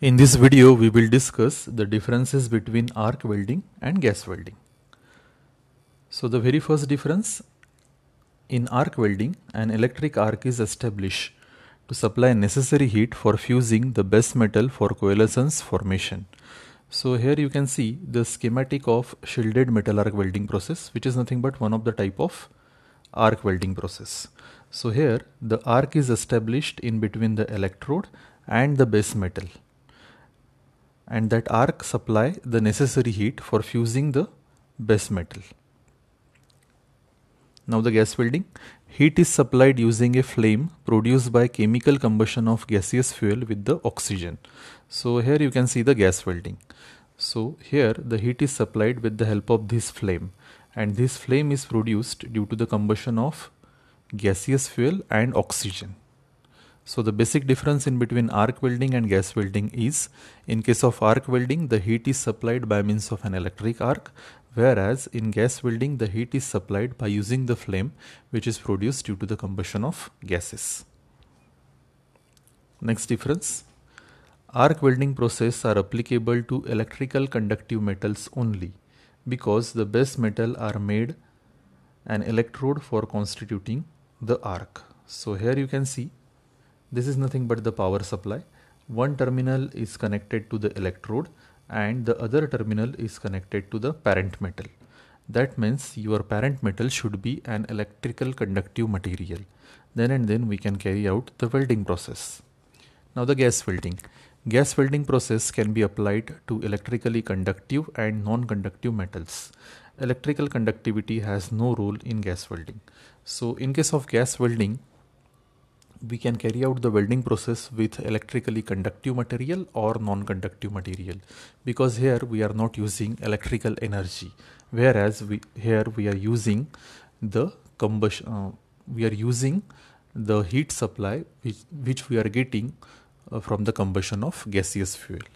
In this video, we will discuss the differences between arc welding and gas welding. So the very first difference, in arc welding, an electric arc is established to supply necessary heat for fusing the base metal for coalescence formation. So here you can see the schematic of shielded metal arc welding process, which is nothing but one of the type of arc welding process. So here the arc is established in between the electrode and the base metal, and that arc supply the necessary heat for fusing the base metal. Now the gas welding, heat is supplied using a flame produced by chemical combustion of gaseous fuel with the oxygen. So here you can see the gas welding. So here the heat is supplied with the help of this flame, and this flame is produced due to the combustion of gaseous fuel and oxygen. So the basic difference in between arc welding and gas welding is, in case of arc welding, the heat is supplied by means of an electric arc, whereas in gas welding, the heat is supplied by using the flame which is produced due to the combustion of gases. Next difference, arc welding process are applicable to electrical conductive metals only because the base metal are made an electrode for constituting the arc. So here you can see this is nothing but the power supply. One terminal is connected to the electrode and the other terminal is connected to the parent metal. That means your parent metal should be an electrical conductive material. Then and then we can carry out the welding process. Now the gas welding. Gas welding process can be applied to electrically conductive and non-conductive metals. Electrical conductivity has no role in gas welding. So in case of gas welding, we can carry out the welding process with electrically conductive material or non-conductive material, because here we are not using electrical energy, whereas here we are using the combustion, we are using the heat supply which we are getting from the combustion of gaseous fuel.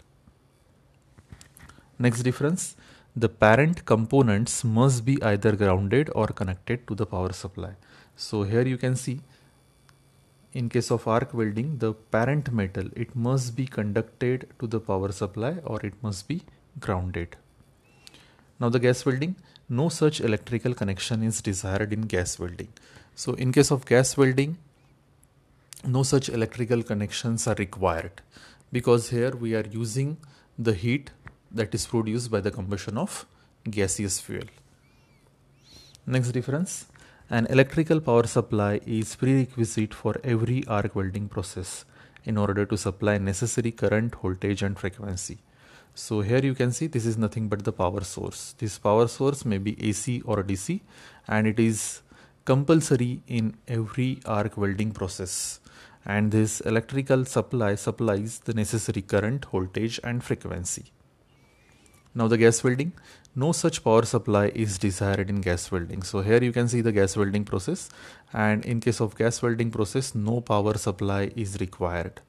Next difference, the parent components must be either grounded or connected to the power supply. So here you can see, in case of arc welding, the parent metal, it must be conducted to the power supply or it must be grounded. Now the gas welding, no such electrical connection is desired in gas welding. So in case of gas welding, no such electrical connections are required, because here we are using the heat that is produced by the combustion of gaseous fuel. Next difference, an electrical power supply is prerequisite for every arc welding process in order to supply necessary current, voltage and frequency. So here you can see this is nothing but the power source. This power source may be AC or DC, and it is compulsory in every arc welding process. And this electrical supply supplies the necessary current, voltage and frequency. Now the gas welding, no such power supply is desired in gas welding. So here you can see the gas welding process, and in case of gas welding process, no power supply is required.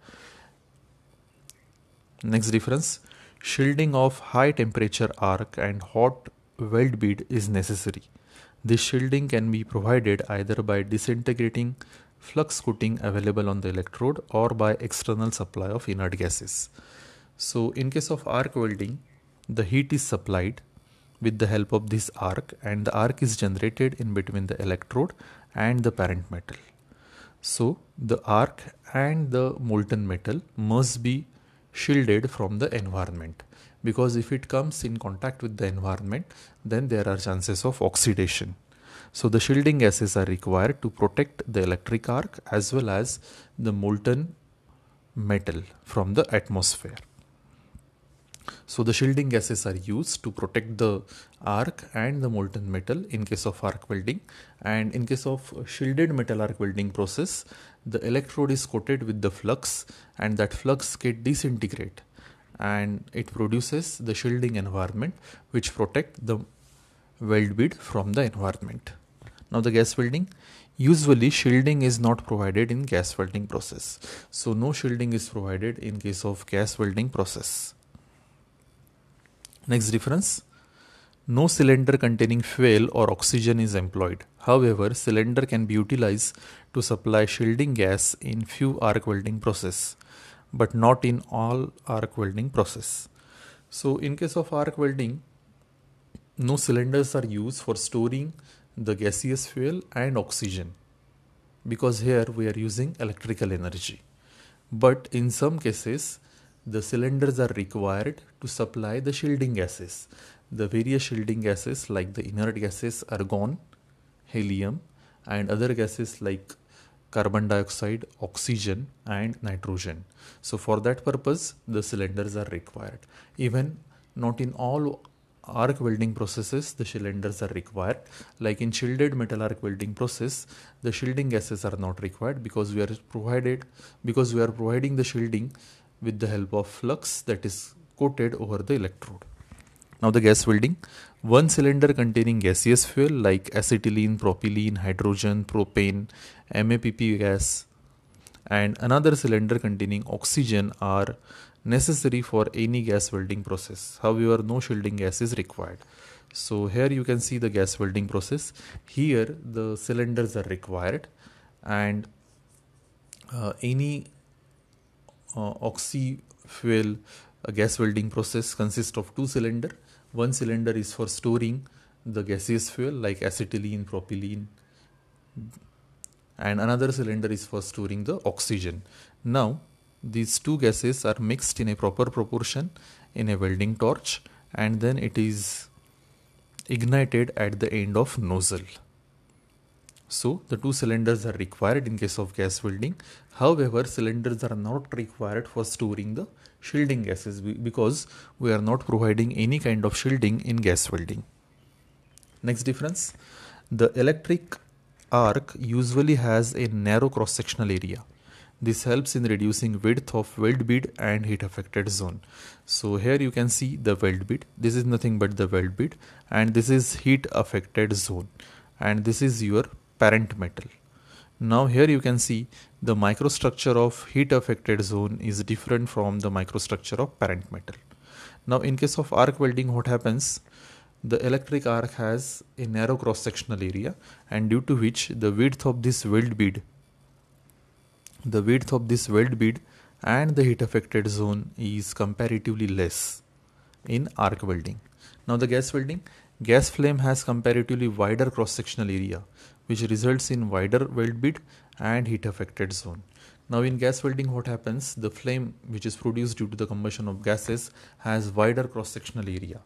Next difference, shielding of high temperature arc and hot weld bead is necessary. This shielding can be provided either by disintegrating flux coating available on the electrode or by external supply of inert gases. So in case of arc welding, the heat is supplied with the help of this arc, and the arc is generated in between the electrode and the parent metal. So the arc and the molten metal must be shielded from the environment, because if it comes in contact with the environment, then there are chances of oxidation. So the shielding gases are required to protect the electric arc as well as the molten metal from the atmosphere. So the shielding gases are used to protect the arc and the molten metal in case of arc welding, and in case of shielded metal arc welding process, the electrode is coated with the flux, and that flux get disintegrate and it produces the shielding environment which protect the weld bead from the environment. Now the gas welding, usually shielding is not provided in gas welding process. So no shielding is provided in case of gas welding process. Next difference, no cylinder containing fuel or oxygen is employed. However, cylinder can be utilized to supply shielding gas in few arc welding process. but not in all arc welding process. So in case of arc welding, no cylinders are used for storing the gaseous fuel and oxygen, because here we are using electrical energy. But in some cases, the cylinders are required to supply the shielding gases. The various shielding gases like the inert gases argon, helium, and other gases like carbon dioxide, oxygen, and nitrogen. So for that purpose, the cylinders are required. Even not in all arc welding processes, the cylinders are required. Like in shielded metal arc welding process, the shielding gases are not required because we are providing the shielding with the help of flux that is coated over the electrode. Now the gas welding, one cylinder containing gaseous fuel like acetylene, propylene, hydrogen, propane, MAPP gas, and another cylinder containing oxygen are necessary for any gas welding process. However, no shielding gas is required. So here you can see the gas welding process. Here the cylinders are required, and any oxy fuel gas welding process consists of two cylinders. One cylinder is for storing the gaseous fuel like acetylene, propylene, and another cylinder is for storing the oxygen. Now these two gases are mixed in a proper proportion in a welding torch, and then it is ignited at the end of nozzle. So the two cylinders are required in case of gas welding. However, cylinders are not required for storing the shielding gases because we are not providing any kind of shielding in gas welding. Next difference, the electric arc usually has a narrow cross-sectional area. This helps in reducing width of weld bead and heat affected zone. So here you can see the weld bead. This is nothing but the weld bead, and this is heat affected zone, and this is your parent metal. Now here you can see the microstructure of heat affected zone is different from the microstructure of parent metal. Now in case of arc welding, what happens? The electric arc has a narrow cross sectional area, and due to which the width of this weld bead and the heat affected zone is comparatively less in arc welding. Now the gas welding, gas flame has comparatively wider cross sectional area, which results in wider weld bead and heat affected zone. Now in gas welding, what happens? The flame which is produced due to the combustion of gases has wider cross sectional area,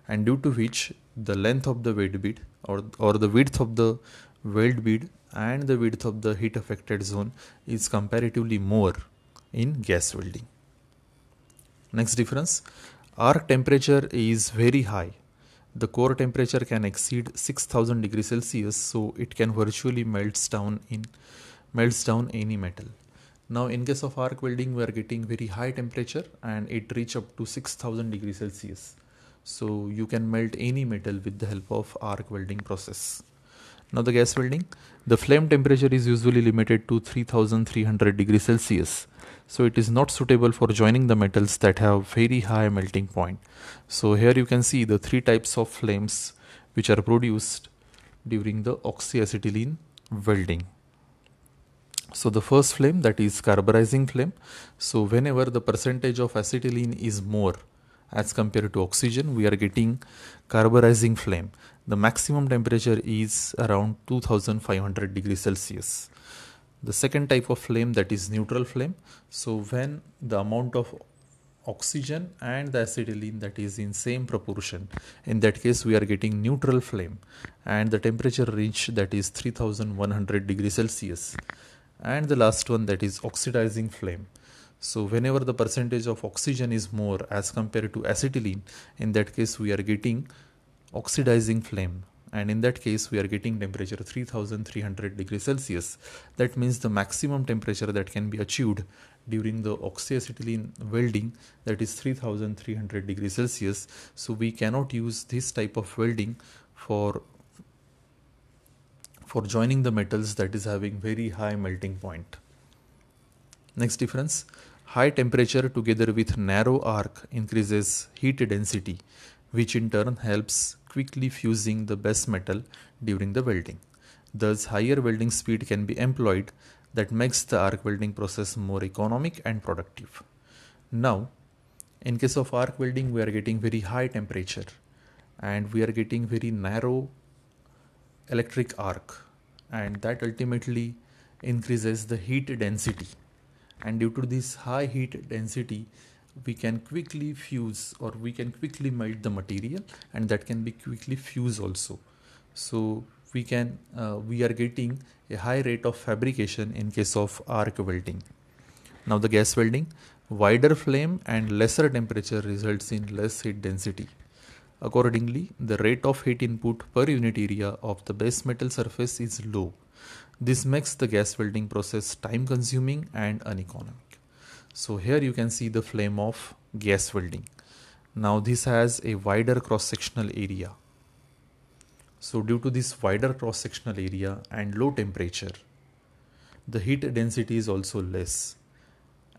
and due to which the length of the weld bead or the width of the weld bead and the width of the heat affected zone is comparatively more in gas welding. Next difference, arc temperature is very high. The core temperature can exceed 6000 degrees Celsius, so it can virtually melts down any metal. Now in case of arc welding, we are getting very high temperature and it reach up to 6000 degrees Celsius. So you can melt any metal with the help of arc welding process. Now the gas welding, the flame temperature is usually limited to 3300 degrees Celsius. So it is not suitable for joining the metals that have very high melting point. So here you can see the three types of flames which are produced during the oxyacetylene welding. So the first flame, that is carburizing flame. So whenever the percentage of acetylene is more as compared to oxygen, we are getting carburizing flame. The maximum temperature is around 2500 degrees Celsius. The second type of flame, that is neutral flame. So when the amount of oxygen and the acetylene that is in same proportion, in that case we are getting neutral flame, and the temperature reach that is 3100 degrees Celsius. And the last one, that is oxidizing flame. So whenever the percentage of oxygen is more as compared to acetylene, in that case we are getting oxidizing flame, and in that case we are getting temperature 3300 degrees Celsius. That means the maximum temperature that can be achieved during the oxyacetylene welding, that is 3300 degrees Celsius. So we cannot use this type of welding for joining the metals that is having very high melting point. Next difference, high temperature together with narrow arc increases heat density, which in turn helps quickly fusing the base metal during the welding. Thus higher welding speed can be employed, that makes the arc welding process more economic and productive. Now, in case of arc welding, we are getting very high temperature and we are getting very narrow electric arc, and that ultimately increases the heat density. And due to this high heat density, we can quickly fuse or we can quickly melt the material, and that can be quickly fuse also. So we are getting a high rate of fabrication in case of arc welding. Now the gas welding, wider flame and lesser temperature results in less heat density. Accordingly, the rate of heat input per unit area of the base metal surface is low. This makes the gas welding process time consuming and uneconomic. So here you can see the flame of gas welding. Now this has a wider cross sectional area. So due to this wider cross sectional area and low temperature, the heat density is also less,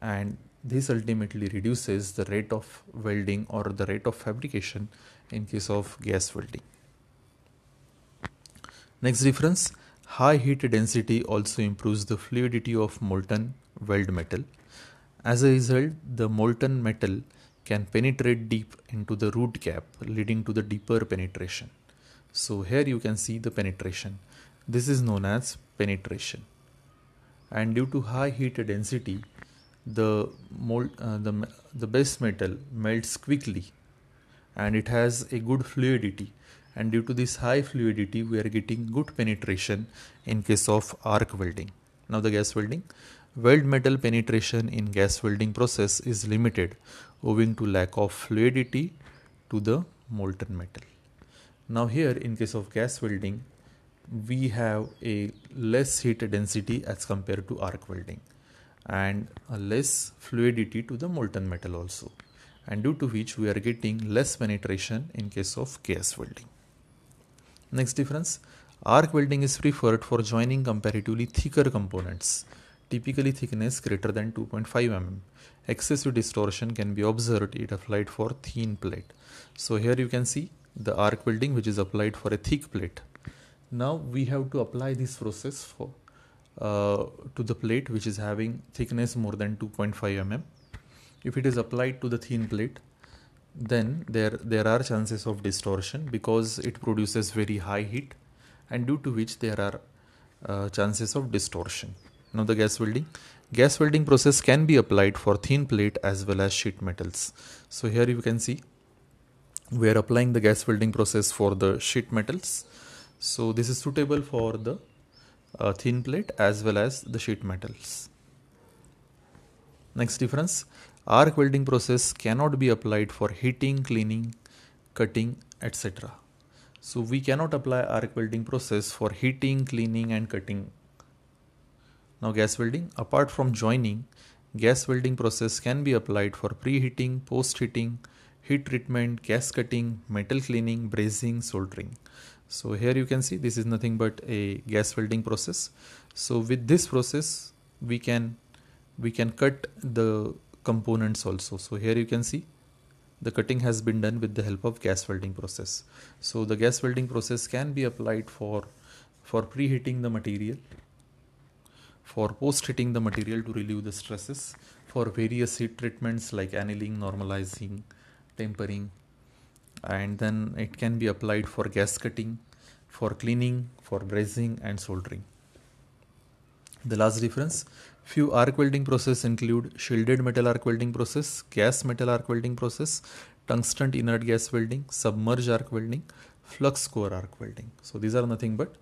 and this ultimately reduces the rate of welding or the rate of fabrication in case of gas welding. Next difference, high heat density also improves the fluidity of molten weld metal. As a result, the molten metal can penetrate deep into the root gap, leading to the deeper penetration. So here you can see the penetration. This is known as penetration. And due to high heat density, the base metal melts quickly and it has a good fluidity, and due to this high fluidity we are getting good penetration in case of arc welding. Now the gas welding, weld metal penetration in gas welding process is limited owing to lack of fluidity to the molten metal. Now here in case of gas welding, we have a less heat density as compared to arc welding and a less fluidity to the molten metal also, and due to which we are getting less penetration in case of gas welding. Next difference, arc welding is preferred for joining comparatively thicker components, typically thickness greater than 2.5 mm. Excessive distortion can be observed if applied for thin plate. So here you can see the arc welding which is applied for a thick plate. Now we have to apply this process for to the plate which is having thickness more than 2.5 mm. If it is applied to the thin plate, then there are chances of distortion because it produces very high heat, and due to which there are chances of distortion. Now the gas welding process can be applied for thin plate as well as sheet metals. So here you can see we are applying the gas welding process for the sheet metals. So this is suitable for the thin plate as well as the sheet metals. Next difference, arc welding process cannot be applied for heating, cleaning, cutting, etc. So we cannot apply arc welding process for heating, cleaning and cutting. Now gas welding, apart from joining, gas welding process can be applied for preheating, post-heating, heat treatment, gas cutting, metal cleaning, brazing, soldering. So here you can see this is nothing but a gas welding process. So with this process we can cut the components also. So here you can see the cutting has been done with the help of gas welding process. So the gas welding process can be applied for preheating the material, for post-heating the material to relieve the stresses, for various heat treatments like annealing, normalizing, tempering, and then it can be applied for gas cutting, for cleaning, for brazing and soldering. The last difference, few arc welding process include shielded metal arc welding process, gas metal arc welding process, tungsten inert gas welding, submerged arc welding, flux core arc welding. So these are nothing but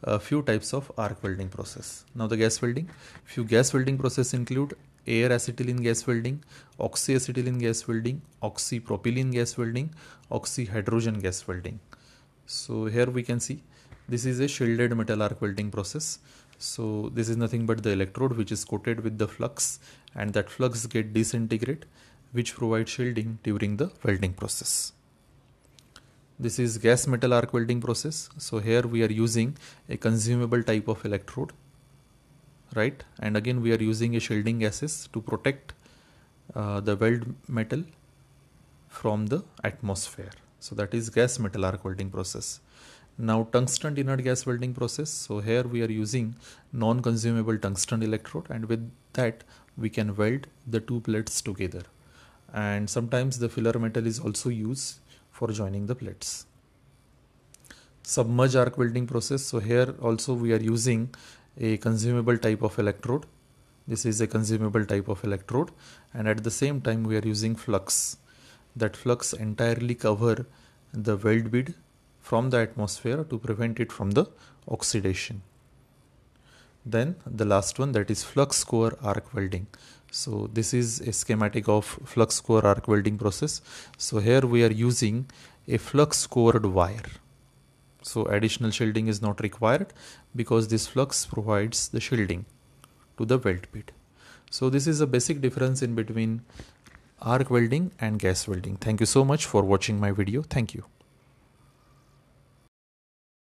a few types of arc welding process. Now the gas welding, few gas welding process include air acetylene gas welding, oxyacetylene gas welding, oxypropylene gas welding, oxyhydrogen gas welding. So here we can see this is a shielded metal arc welding process. So this is nothing but the electrode which is coated with the flux, and that flux get disintegrate, which provides shielding during the welding process. This is gas metal arc welding process. So here we are using a consumable type of electrode, right? And again we are using a shielding gases to protect the weld metal from the atmosphere. So that is gas metal arc welding process. Now tungsten inert gas welding process. So here we are using non-consumable tungsten electrode, and with that we can weld the two plates together. and sometimes the filler metal is also used for joining the plates. Submerged arc welding process. So here also we are using a consumable type of electrode. This is a consumable type of electrode, and at the same time we are using flux. That flux entirely cover the weld bead from the atmosphere to prevent it from the oxidation. Then the last one, that is flux core arc welding. So this is a schematic of flux core arc welding process. So here we are using a flux cored wire. So additional shielding is not required because this flux provides the shielding to the weld bead. So this is a basic difference in between arc welding and gas welding. Thank you so much for watching my video. Thank you.